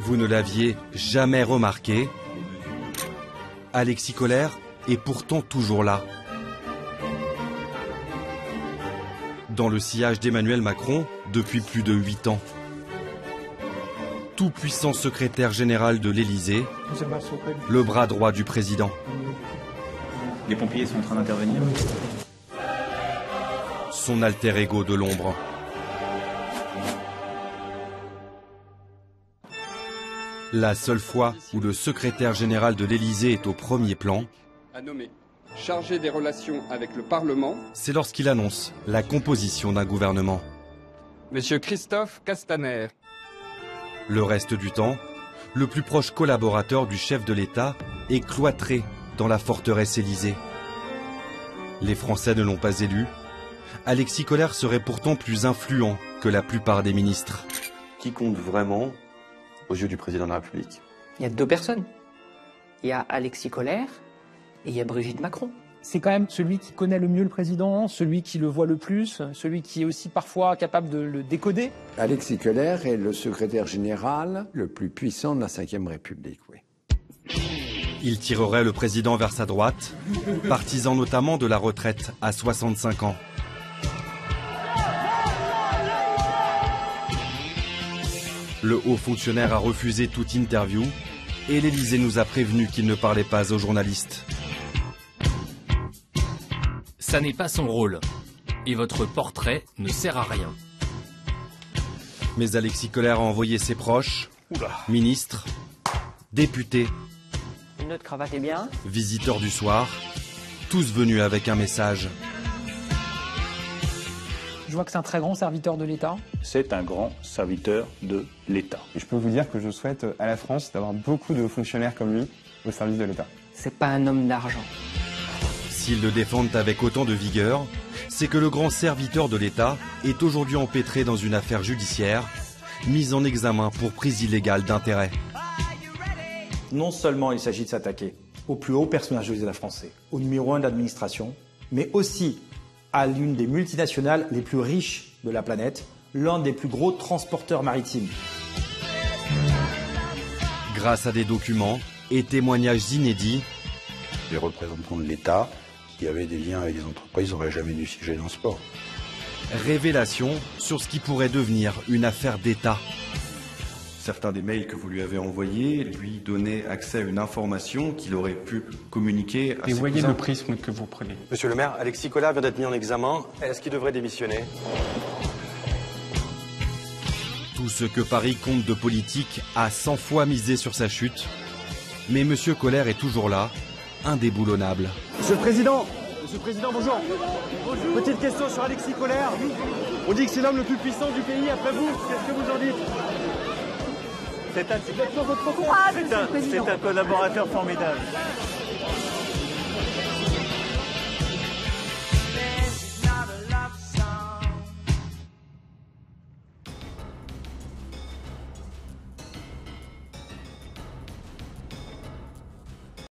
Vous ne l'aviez jamais remarqué, Alexis Kohler est pourtant toujours là. Dans le sillage d'Emmanuel Macron depuis plus de 8 ans. Tout puissant secrétaire général de l'Élysée, le bras droit du président. Les pompiers sont en train d'intervenir. Son alter ego de l'ombre. La seule fois où le secrétaire général de l'Élysée est au premier plan, à nommer chargé des relations avec le Parlement, c'est lorsqu'il annonce la composition d'un gouvernement. Monsieur Christophe Castaner. Le reste du temps, le plus proche collaborateur du chef de l'État est cloîtré dans la forteresse Élysée. Les Français ne l'ont pas élu. Alexis Kohler serait pourtant plus influent que la plupart des ministres. Qui compte vraiment aux yeux du président de la République? Il y a 2 personnes. Il y a Alexis Kohler et il y a Brigitte Macron. C'est quand même celui qui connaît le mieux le président, celui qui le voit le plus, celui qui est aussi parfois capable de le décoder. Alexis Kohler est le secrétaire général le plus puissant de la Ve République, oui. Il tirerait le président vers sa droite, partisan notamment de la retraite à 65 ans. Le haut fonctionnaire a refusé toute interview et l'Élysée nous a prévenu qu'il ne parlait pas aux journalistes. Ça n'est pas son rôle. Et votre portrait ne sert à rien. Mais Alexis Kohler a envoyé ses proches, ministres, députés, Notre cravate est bien. visiteurs du soir, tous venus avec un message. Je vois que c'est un très grand serviteur de l'État. C'est un grand serviteur de l'État. Et je peux vous dire que je souhaite à la France d'avoir beaucoup de fonctionnaires comme lui au service de l'État. C'est pas un homme d'argent. S'ils le défendent avec autant de vigueur, c'est que le grand serviteur de l'État est aujourd'hui empêtré dans une affaire judiciaire, mise en examen pour prise illégale d'intérêt. Non seulement il s'agit de s'attaquer au plus haut personnage de l'État français, au numéro 1 de l'administration, mais aussi à l'une des multinationales les plus riches de la planète, l'un des plus gros transporteurs maritimes. Grâce à des documents et témoignages inédits, les représentants de l'État qui avaient des liens avec des entreprises n'auraient jamais dû siéger dans ce port. révélation sur ce qui pourrait devenir une affaire d'État. Certains des mails que vous lui avez envoyés lui donnaient accès à une information qu'il aurait pu communiquer à Et ses voyez cousins. le prisme que vous prenez. Monsieur le maire, Alexis Kohler vient d'être mis en examen. Est-ce qu'il devrait démissionner? Tout ce que Paris compte de politique a 100 fois misé sur sa chute. Mais Monsieur Kohler est toujours là, indéboulonnable. Monsieur le Président, bonjour. Petite question sur Alexis Kohler. On dit que c'est l'homme le plus puissant du pays après vous. Qu'est-ce que vous en dites? C'est un collaborateur formidable.